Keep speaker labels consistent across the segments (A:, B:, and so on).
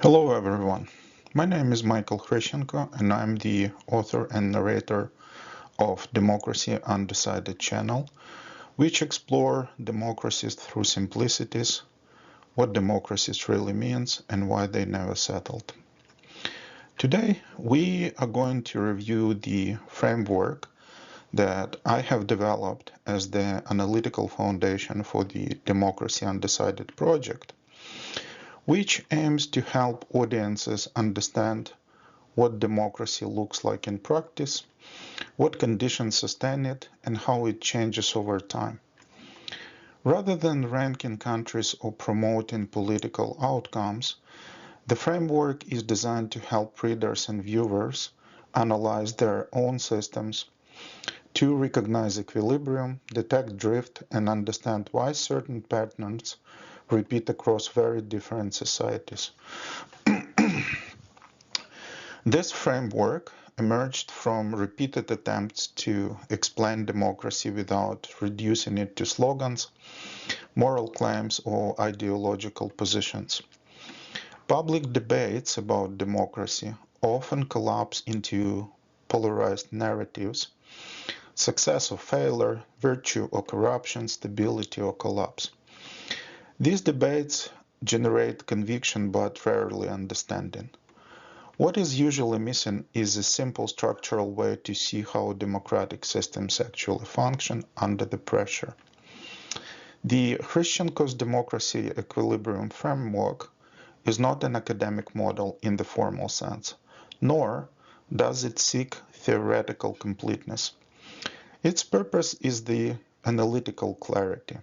A: Hello everyone, my name is Michael Hryschenko and I'm the author and narrator of Democracy Undecided channel, which explore democracies through simplicities, what democracies really means and why they never settled. Today we are going to review the framework that I have developed as the analytical foundation for the Democracy Undecided project, which aims to help audiences understand what democracy looks like in practice, what conditions sustain it, and how it changes over time. Rather than ranking countries or promoting political outcomes, the framework is designed to help readers and viewers analyze their own systems, to recognize equilibrium, detect drift, and understand why certain patterns repeat across very different societies. This framework emerged from repeated attempts to explain democracy without reducing it to slogans, moral claims, or ideological positions. Public debates about democracy often collapse into polarized narratives: success or failure, virtue or corruption, stability or collapse. These debates generate conviction but rarely understanding. What is usually missing is a simple structural way to see how democratic systems actually function under the pressure. The Hryschenko's democracy equilibrium framework is not an academic model in the formal sense, nor does it seek theoretical completeness. Its purpose is the analytical clarity.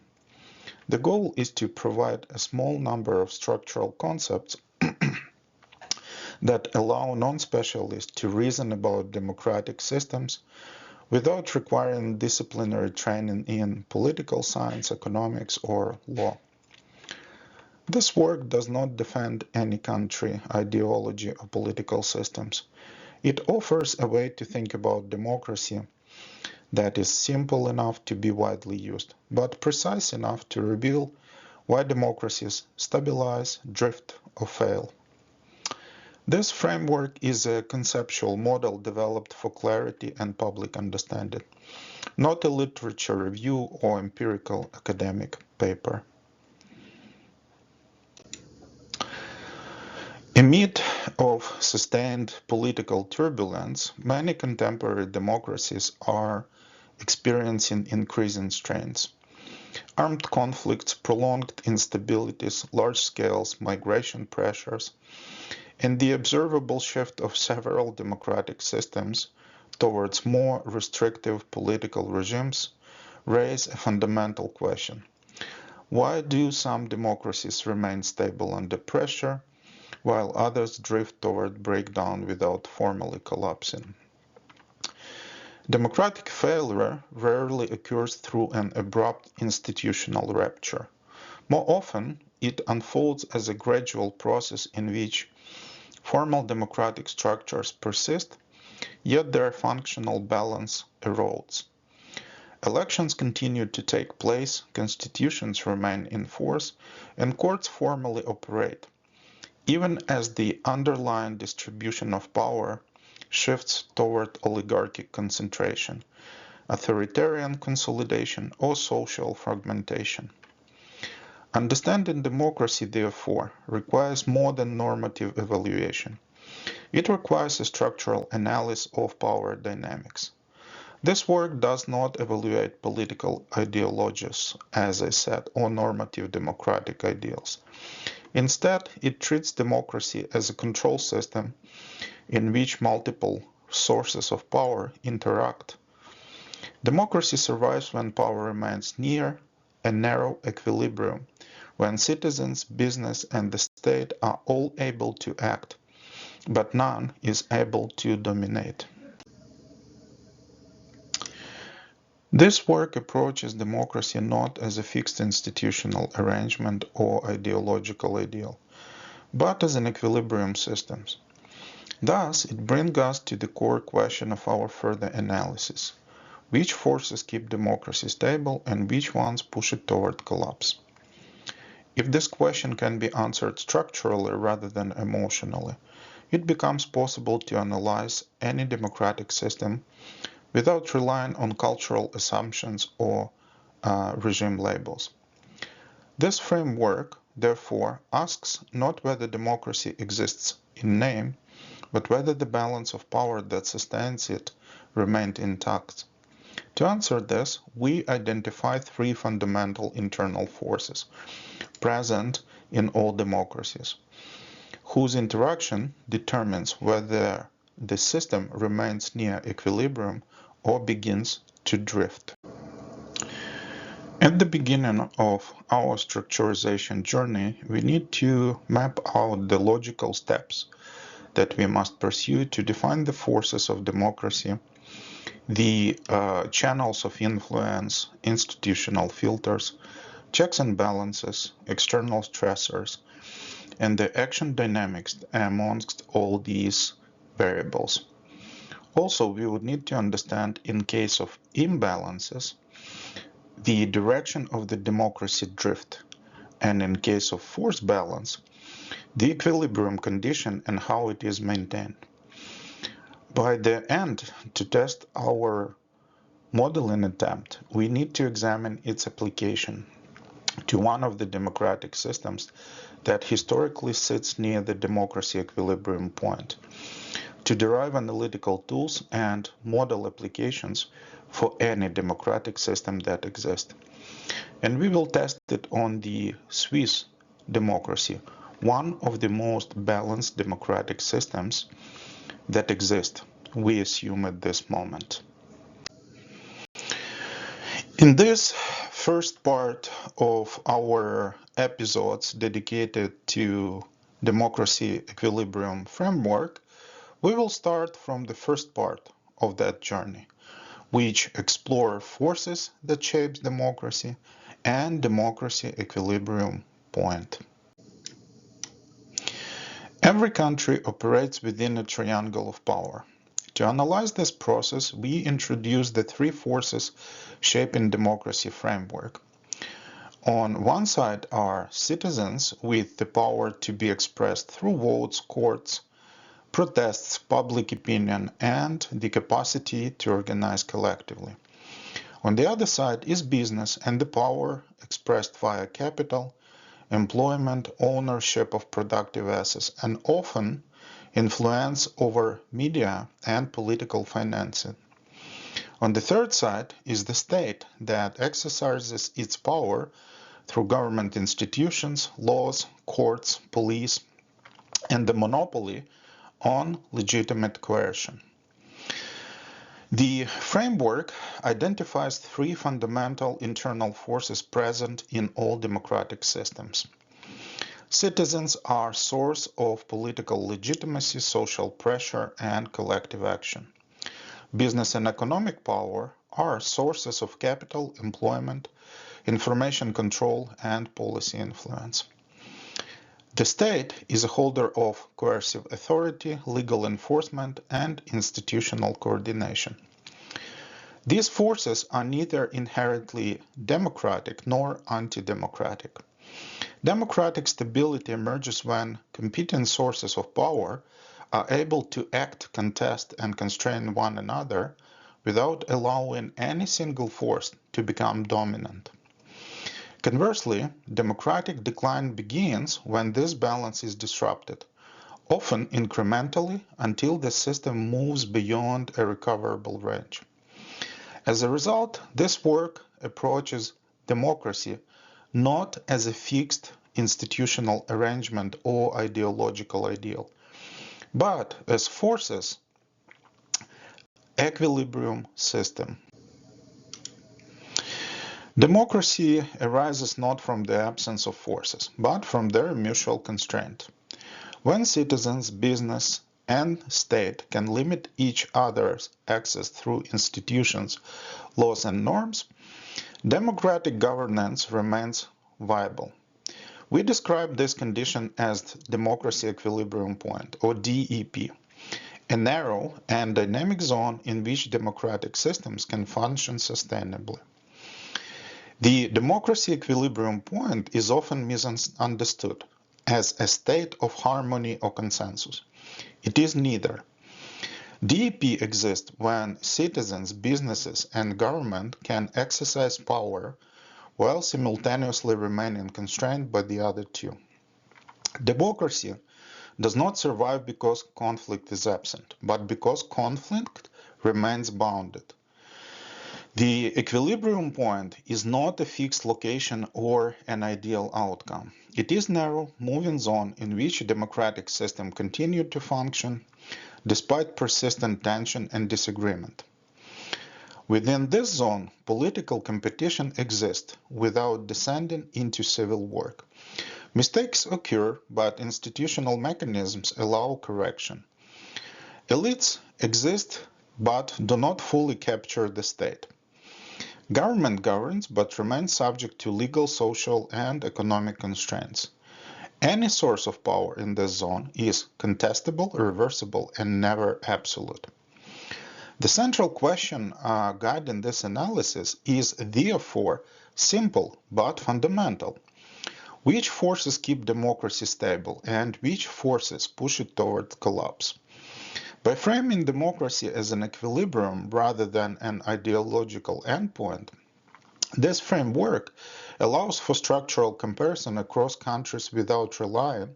A: The goal is to provide a small number of structural concepts that allow non-specialists to reason about democratic systems without requiring disciplinary training in political science, economics, or law. This work does not defend any country, ideology, or political systems. It offers a way to think about democracy that is simple enough to be widely used, but precise enough to reveal why democracies stabilize, drift, or fail. This framework is a conceptual model developed for clarity and public understanding, not a literature review or empirical academic paper. Amid of sustained political turbulence, many contemporary democracies are experiencing increasing strains. Armed conflicts, prolonged instabilities, large-scale migration pressures, and the observable shift of several democratic systems towards more restrictive political regimes raise a fundamental question. Why do some democracies remain stable under pressure, while others drift toward breakdown without formally collapsing? Democratic failure rarely occurs through an abrupt institutional rupture. More often, it unfolds as a gradual process in which formal democratic structures persist, yet their functional balance erodes. Elections continue to take place, constitutions remain in force, and courts formally operate, even as the underlying distribution of power shifts toward oligarchic concentration, authoritarian consolidation, or social fragmentation. Understanding democracy, therefore, requires more than normative evaluation. It requires a structural analysis of power dynamics. This work does not evaluate political ideologies, as I said, or normative democratic ideals. Instead, it treats democracy as a control system in which multiple sources of power interact. Democracy survives when power remains near a narrow equilibrium, when citizens, business, and the state are all able to act, but none is able to dominate. This work approaches democracy not as a fixed institutional arrangement or ideological ideal, but as an equilibrium system. Thus, it brings us to the core question of our further analysis: which forces keep democracy stable and which ones push it toward collapse? If this question can be answered structurally rather than emotionally, it becomes possible to analyze any democratic system without relying on cultural assumptions or regime labels. This framework, therefore, asks not whether democracy exists in name, but whether the balance of power that sustains it remained intact. To answer this, we identify three fundamental internal forces present in all democracies, whose interaction determines whether the system remains near equilibrium or begins to drift. At the beginning of our structurization journey, we need to map out the logical steps that we must pursue to define the forces of democracy, the channels of influence, institutional filters, checks and balances, external stressors, and the action dynamics amongst all these variables. Also, we would need to understand, in case of imbalances, the direction of the democracy drift, and in case of force balance, the equilibrium condition and how it is maintained. By the end, to test our modeling attempt, we need to examine its application to one of the democratic systems that historically sits near the democracy equilibrium point, to derive analytical tools and model applications for any democratic system that exists. And we will test it on the Swiss democracy, one of the most balanced democratic systems that exist, we assume at this moment. In this first part of our episodes dedicated to democracy equilibrium framework, we will start from the first part of that journey, which explore forces that shapes democracy and democracy equilibrium point. Every country operates within a triangle of power. To analyze this process, we introduce the three forces shaping democracy framework. On one side are citizens with the power to be expressed through votes, courts, protests, public opinion, and the capacity to organize collectively. On the other side is business and the power expressed via capital, employment, ownership of productive assets, and often influence over media and political financing. On the third side is the state that exercises its power through government institutions, laws, courts, police, and the monopoly on legitimate coercion. The framework identifies three fundamental internal forces present in all democratic systems. Citizens are source of political legitimacy, social pressure, and collective action. Business and economic power are sources of capital, employment, information control, and policy influence. The state is a holder of coercive authority, legal enforcement, and institutional coordination. These forces are neither inherently democratic nor anti-democratic. Democratic stability emerges when competing sources of power are able to act, contest, and constrain one another without allowing any single force to become dominant. Conversely, democratic decline begins when this balance is disrupted, often incrementally until the system moves beyond a recoverable range. As a result, this work approaches democracy not as a fixed institutional arrangement or ideological ideal, but as forces equilibrium system. Democracy arises not from the absence of forces, but from their mutual constraint. When citizens, business, and state can limit each other's access through institutions, laws, and norms, democratic governance remains viable. We describe this condition as democracy equilibrium point, or DEP, a narrow and dynamic zone in which democratic systems can function sustainably. The democracy equilibrium point is often misunderstood as a state of harmony or consensus. It is neither. DEP exists when citizens, businesses, and government can exercise power while simultaneously remaining constrained by the other two. Democracy does not survive because conflict is absent, but because conflict remains bounded. The equilibrium point is not a fixed location or an ideal outcome. It is a narrow, moving zone in which a democratic system continues to function despite persistent tension and disagreement. Within this zone, political competition exists without descending into civil war. Mistakes occur, but institutional mechanisms allow correction. Elites exist but do not fully capture the state. Government governs but remains subject to legal, social, and economic constraints. Any source of power in this zone is contestable, reversible, and never absolute. The central question guiding this analysis is therefore simple but fundamental. Which forces keep democracy stable and which forces push it toward collapse? By framing democracy as an equilibrium rather than an ideological endpoint, this framework allows for structural comparison across countries without relying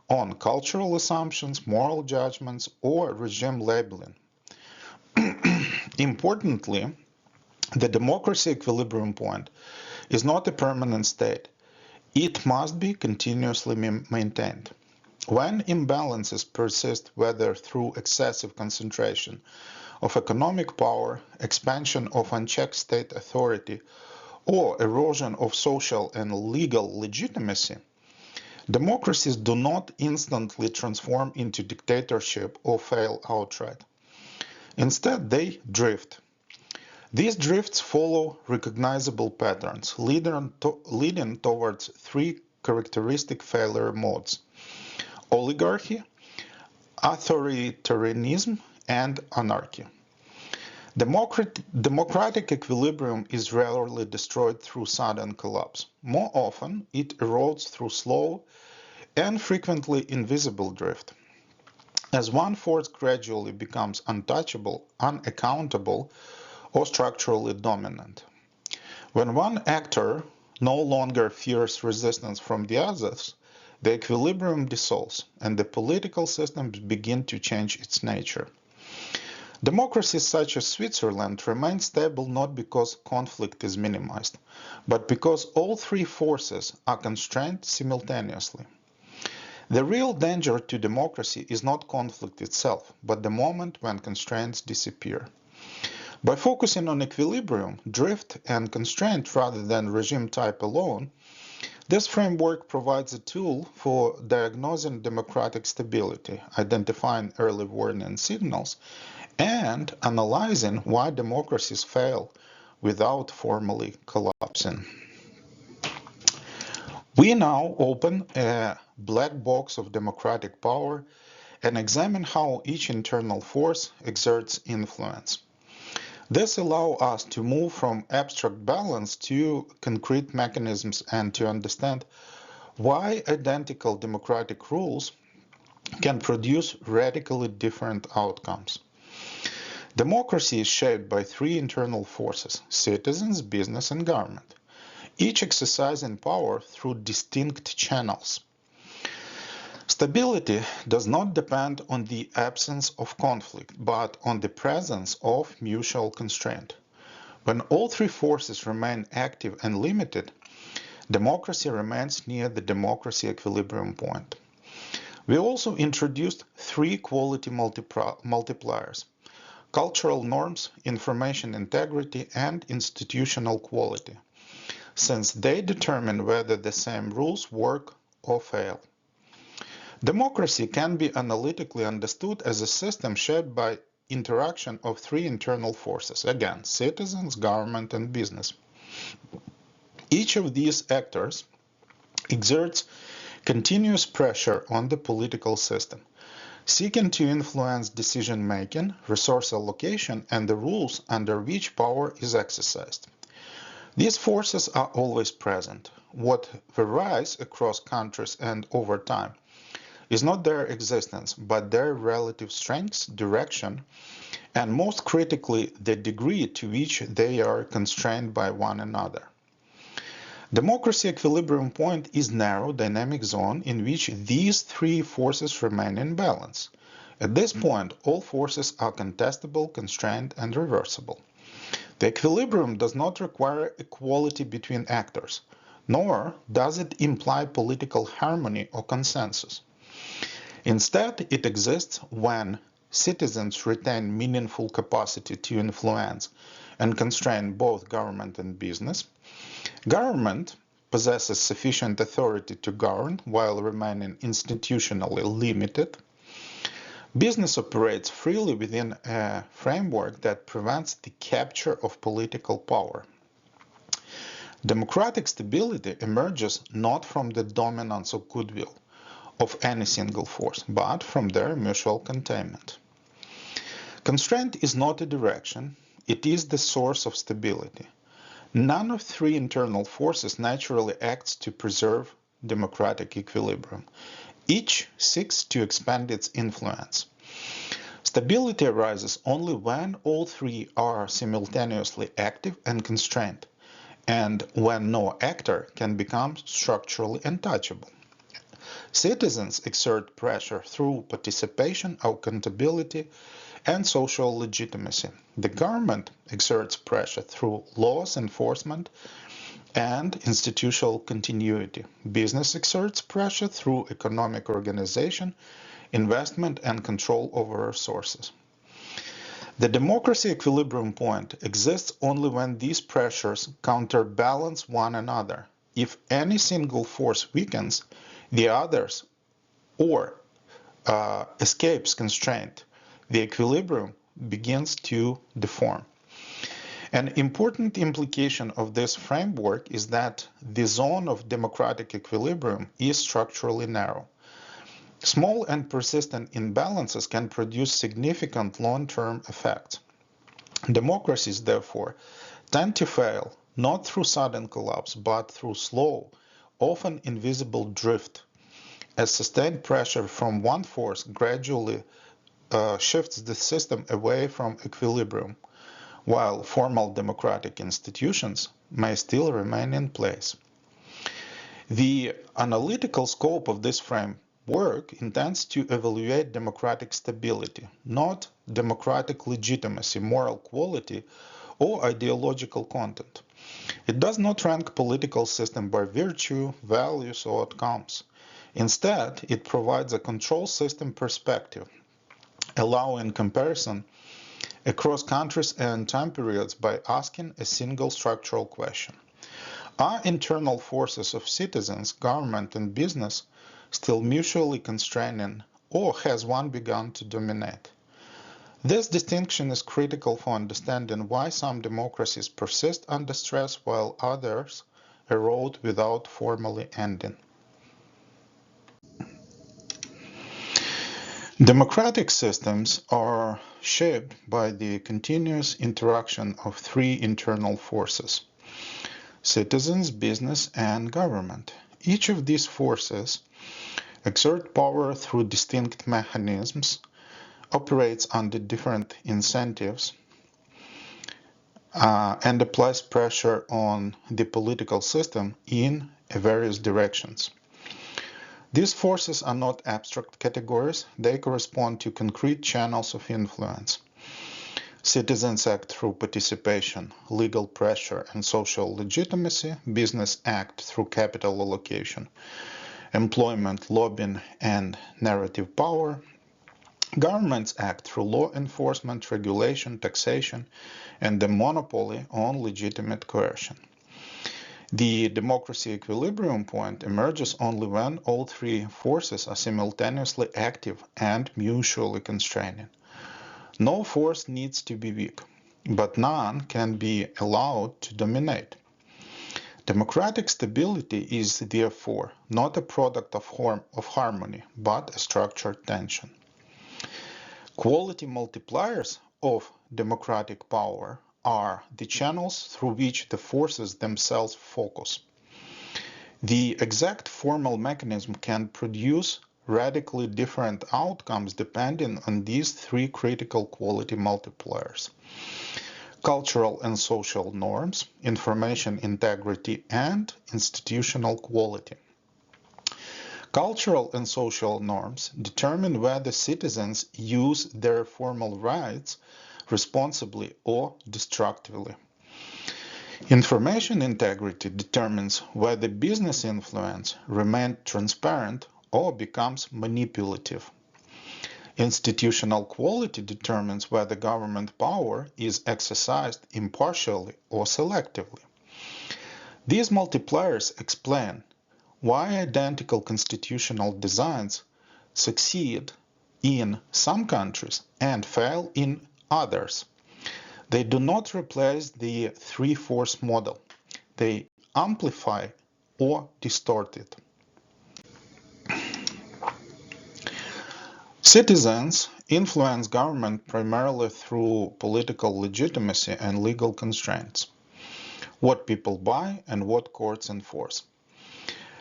A: on cultural assumptions, moral judgments, or regime labeling. Importantly, the democracy equilibrium point is not a permanent state. It must be continuously maintained. When imbalances persist, whether through excessive concentration of economic power, expansion of unchecked state authority, or erosion of social and legal legitimacy, democracies do not instantly transform into dictatorship or fail outright. Instead, they drift. These drifts follow recognizable patterns, leading towards three characteristic failure modes: oligarchy, authoritarianism, and anarchy. Democratic equilibrium is rarely destroyed through sudden collapse. More often, it erodes through slow and frequently invisible drift. As one force gradually becomes untouchable, unaccountable, or structurally dominant. When one actor no longer fears resistance from the others, the equilibrium dissolves and the political systems begin to change its nature. Democracies such as Switzerland remain stable not because conflict is minimized, but because all three forces are constrained simultaneously. The real danger to democracy is not conflict itself, but the moment when constraints disappear. By focusing on equilibrium, drift, and constraint rather than regime type alone, this framework provides a tool for diagnosing democratic stability, identifying early warning signals, and analyzing why democracies fail without formally collapsing. We now open a black box of democratic power and examine how each internal force exerts influence. This allows us to move from abstract balance to concrete mechanisms and to understand why identical democratic rules can produce radically different outcomes. Democracy is shaped by three internal forces: citizens, business, and government, each exercising power through distinct channels. Stability does not depend on the absence of conflict, but on the presence of mutual constraint. When all three forces remain active and limited, democracy remains near the democracy equilibrium point. We also introduced three quality multipliers: cultural norms, information integrity, and institutional quality, since they determine whether the same rules work or fail. Democracy can be analytically understood as a system shaped by interaction of three internal forces, again, citizens, government, and business. Each of these actors exerts continuous pressure on the political system, seeking to influence decision-making, resource allocation, and the rules under which power is exercised. These forces are always present. What varies across countries and over time is not their existence, but their relative strengths, direction, and most critically, the degree to which they are constrained by one another. Democracy equilibrium point is narrow dynamic zone in which these three forces remain in balance. At this point, all forces are contestable, constrained, and reversible. The equilibrium does not require equality between actors, nor does it imply political harmony or consensus. Instead, it exists when citizens retain meaningful capacity to influence and constrain both government and business. Government possesses sufficient authority to govern while remaining institutionally limited. Business operates freely within a framework that prevents the capture of political power. Democratic stability emerges not from the dominance or goodwill of any single force, but from their mutual containment. Constraint is not a direction, it is the source of stability. None of three internal forces naturally acts to preserve democratic equilibrium. Each seeks to expand its influence. Stability arises only when all three are simultaneously active and constrained, and when no actor can become structurally untouchable. Citizens exert pressure through participation, accountability, and social legitimacy. The government exerts pressure through laws enforcement and institutional continuity. Business exerts pressure through economic organization, investment, and control over resources. The democracy equilibrium point exists only when these pressures counterbalance one another. If any single force weakens, the others or escapes constraint, the equilibrium begins to deform. An important implication of this framework is that the zone of democratic equilibrium is structurally narrow. Small and persistent imbalances can produce significant long-term effects. Democracies, therefore, tend to fail not through sudden collapse, but through slow, often invisible drift, as sustained pressure from one force gradually shifts the system away from equilibrium, while formal democratic institutions may still remain in place. The analytical scope of this framework intends to evaluate democratic stability, not democratic legitimacy, moral quality, or ideological content. It does not rank political system by virtue, values, or outcomes. Instead, it provides a control system perspective, allowing comparison across countries and time periods by asking a single structural question. Are internal forces of citizens, government, and business still mutually constraining, or has one begun to dominate? This distinction is critical for understanding why some democracies persist under stress while others erode without formally ending. Democratic systems are shaped by the continuous interaction of three internal forces: citizens, business, and government. Each of these forces exert power through distinct mechanisms, operates under different incentives, and applies pressure on the political system in various directions. These forces are not abstract categories, they correspond to concrete channels of influence. Citizens act through participation, legal pressure, and social legitimacy. Business act through capital allocation, employment, lobbying, and narrative power. Governments act through law enforcement, regulation, taxation, and the monopoly on legitimate coercion. The democracy equilibrium point emerges only when all three forces are simultaneously active and mutually constraining. No force needs to be weak, but none can be allowed to dominate. Democratic stability is therefore not a product of harmony, but a structured tension. Quality multipliers of democratic power are the channels through which the forces themselves focus. The exact formal mechanism can produce radically different outcomes depending on these three critical quality multipliers: cultural and social norms, information integrity, and institutional quality. Cultural and social norms determine whether citizens use their formal rights responsibly or destructively. Information integrity determines whether business influence remains transparent or becomes manipulative. Institutional quality determines whether government power is exercised impartially or selectively. These multipliers explain why identical constitutional designs succeed in some countries and fail in others. They do not replace the three-force model. They amplify or distort it. Citizens influence government primarily through political legitimacy and legal constraints: what people buy and what courts enforce.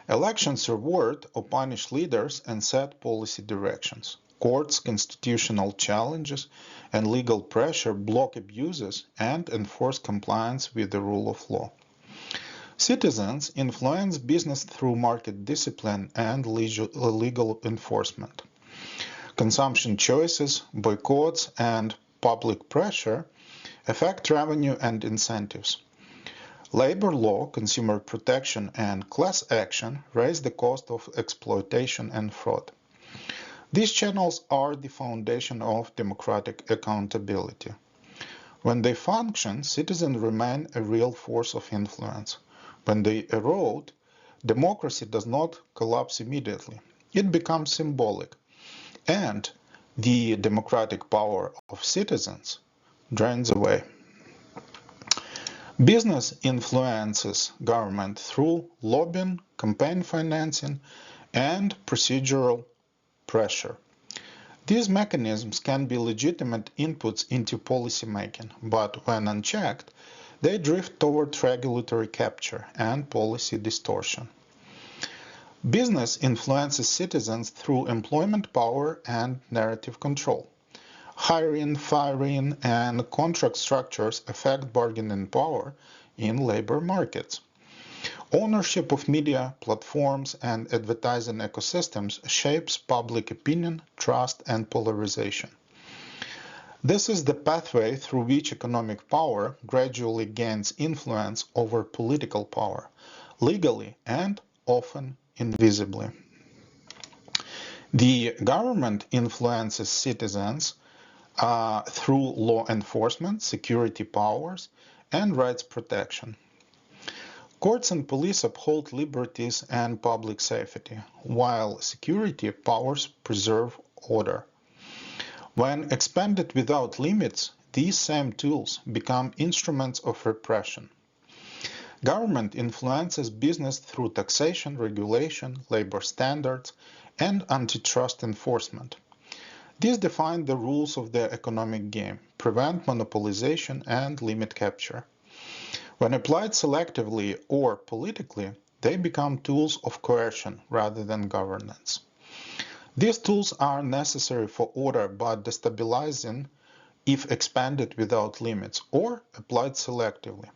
A: Elections reward or punish leaders and set policy directions. Courts, constitutional challenges, and legal pressure block abuses and enforce compliance with the rule of law. Citizens influence business through market discipline and legal enforcement. Consumption choices, boycotts, and public pressure affect revenue and incentives. Labor law, consumer protection, and class action raise the cost of exploitation and fraud. These channels are the foundation of democratic accountability. When they function, citizens remain a real force of influence. When they erode, democracy does not collapse immediately. It becomes symbolic, and the democratic power of citizens drains away. Business influences government through lobbying, campaign financing, and procedural pressure. These mechanisms can be legitimate inputs into policymaking, but when unchecked, they drift toward regulatory capture and policy distortion. Business influences citizens through employment power and narrative control. Hiring, firing, and contract structures affect bargaining power in labor markets. Ownership of media, platforms, and advertising ecosystems shapes public opinion, trust, and polarization. This is the pathway through which economic power gradually gains influence over political power, legally and often invisibly. The government influences citizens through law enforcement, security powers, and rights protection. Courts and police uphold liberties and public safety, while security powers preserve order. When expanded without limits, these same tools become instruments of repression. Government influences business through taxation, regulation, labor standards, and antitrust enforcement. These define the rules of the economic game, prevent monopolization, and limit capture. When applied selectively or politically, they become tools of coercion rather than governance. These tools are necessary for order but destabilizing if expanded without limits or applied selectively.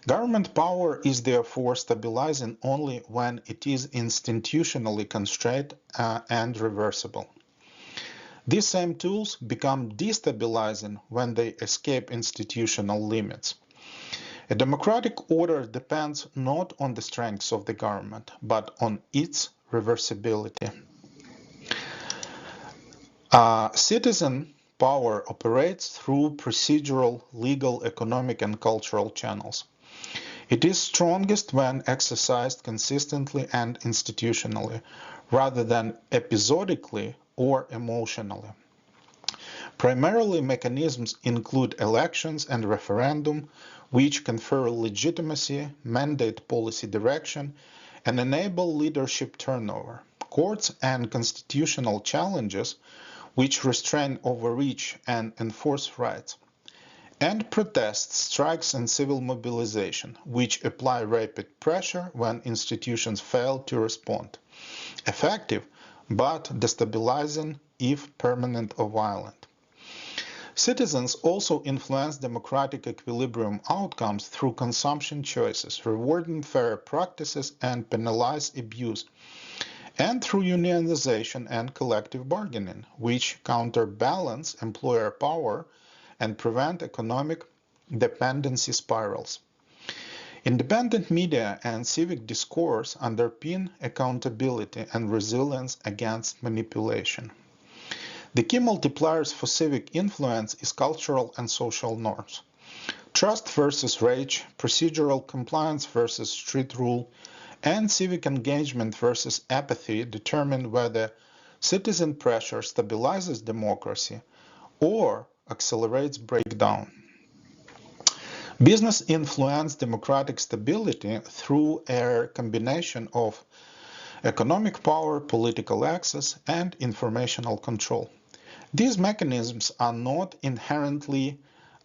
A: Government power is therefore stabilizing only when it is institutionally constrained and reversible. These same tools become destabilizing when they escape institutional limits. A democratic order depends not on the strengths of the government, but on its reversibility. Citizen power operates through procedural, legal, economic, and cultural channels. It is strongest when exercised consistently and institutionally, rather than episodically or emotionally. Primarily, mechanisms include elections and referendum, which confer legitimacy, mandate policy direction, and enable leadership turnover. Courts and constitutional challenges, which restrain overreach and enforce rights. and protests, strikes, and civil mobilization, which apply rapid pressure when institutions fail to respond. Effective, but destabilizing if permanent or violent. Citizens also influence democratic equilibrium outcomes through consumption choices, rewarding fair practices and penalize abuse, and through unionization and collective bargaining, which counterbalance employer power and prevent economic dependency spirals. Independent media and civic discourse underpin accountability and resilience against manipulation. The key multipliers for civic influence is cultural and social norms. Trust versus rage, procedural compliance versus street rule, and civic engagement versus apathy determine whether citizen pressure stabilizes democracy or accelerates breakdown. Business influence democratic stability through a combination of economic power, political access, and informational control. These mechanisms are not inherently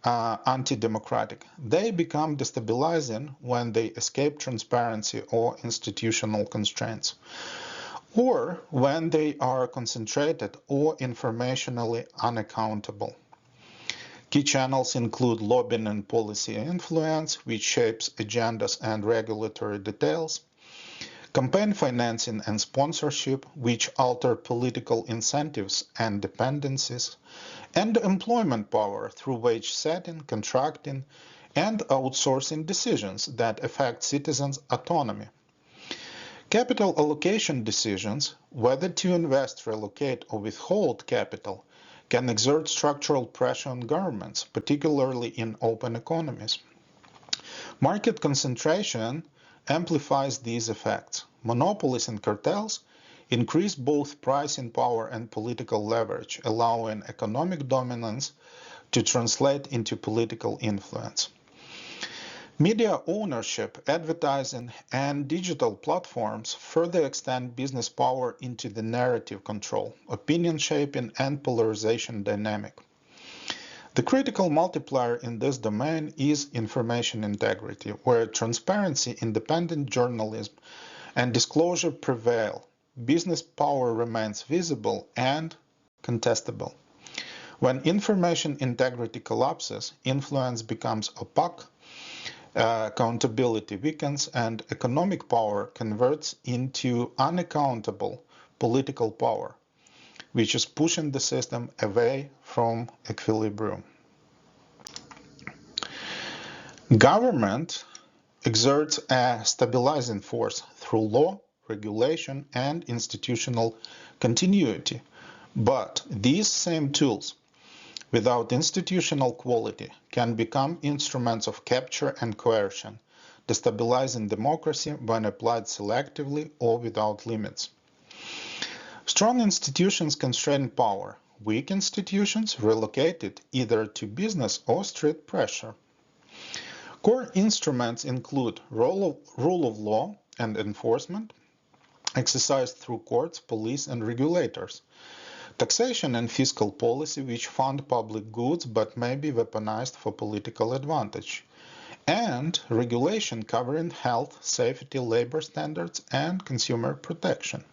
A: anti-democratic. They become destabilizing when they escape transparency or institutional constraints, or when they are concentrated or informationally unaccountable. Key channels include lobbying and policy influence, which shapes agendas and regulatory details, campaign financing and sponsorship, which alter political incentives and dependencies, and employment power through wage setting, contracting, and outsourcing decisions that affect citizens' autonomy. Capital allocation decisions, whether to invest, relocate, or withhold capital, can exert structural pressure on governments, particularly in open economies. Market concentration amplifies these effects. Monopolies and cartels increase both pricing power and political leverage, allowing economic dominance to translate into political influence. Media ownership, advertising, and digital platforms further extend business power into the narrative control, opinion shaping, and polarization dynamic. The critical multiplier in this domain is information integrity, where transparency, independent journalism, and disclosure prevail. Business power remains visible and contestable. When information integrity collapses, influence becomes opaque, accountability weakens, and economic power converts into unaccountable political power, which is pushing the system away from equilibrium. Government exerts a stabilizing force through law, regulation, and institutional continuity. But these same tools, without institutional quality, can become instruments of capture and coercion, destabilizing democracy when applied selectively or without limits. Strong institutions constrain power. Weak institutions relocate it either to business or street pressure. Core instruments include rule of law and enforcement, exercised through courts, police, and regulators. Taxation and fiscal policy, which fund public goods but may be weaponized for political advantage. And regulation covering health, safety, labor standards, and consumer protection.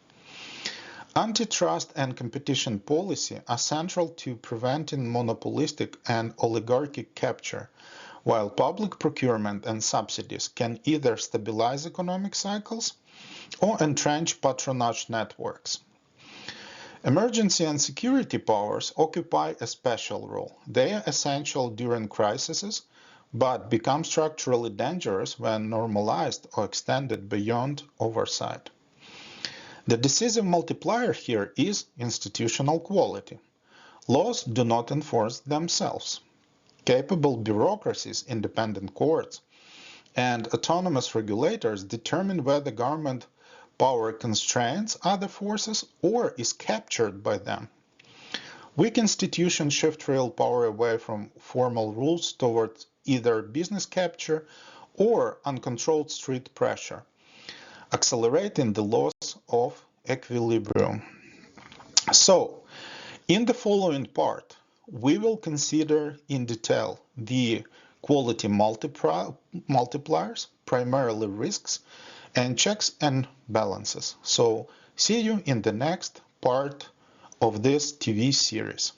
A: Antitrust and competition policy are central to preventing monopolistic and oligarchic capture, while public procurement and subsidies can either stabilize economic cycles or entrench patronage networks. Emergency and security powers occupy a special role. They are essential during crises, but become structurally dangerous when normalized or extended beyond oversight. The decisive multiplier here is institutional quality. Laws do not enforce themselves. Capable bureaucracies, independent courts, and autonomous regulators determine whether government power constrains other forces or is captured by them. Weak institutions shift real power away from formal rules towards either business capture or uncontrolled street pressure, accelerating the loss of equilibrium. So, in the following part, we will consider in detail the quality multipliers, primarily risks, and checks and balances. So see you in the next part of this TV series.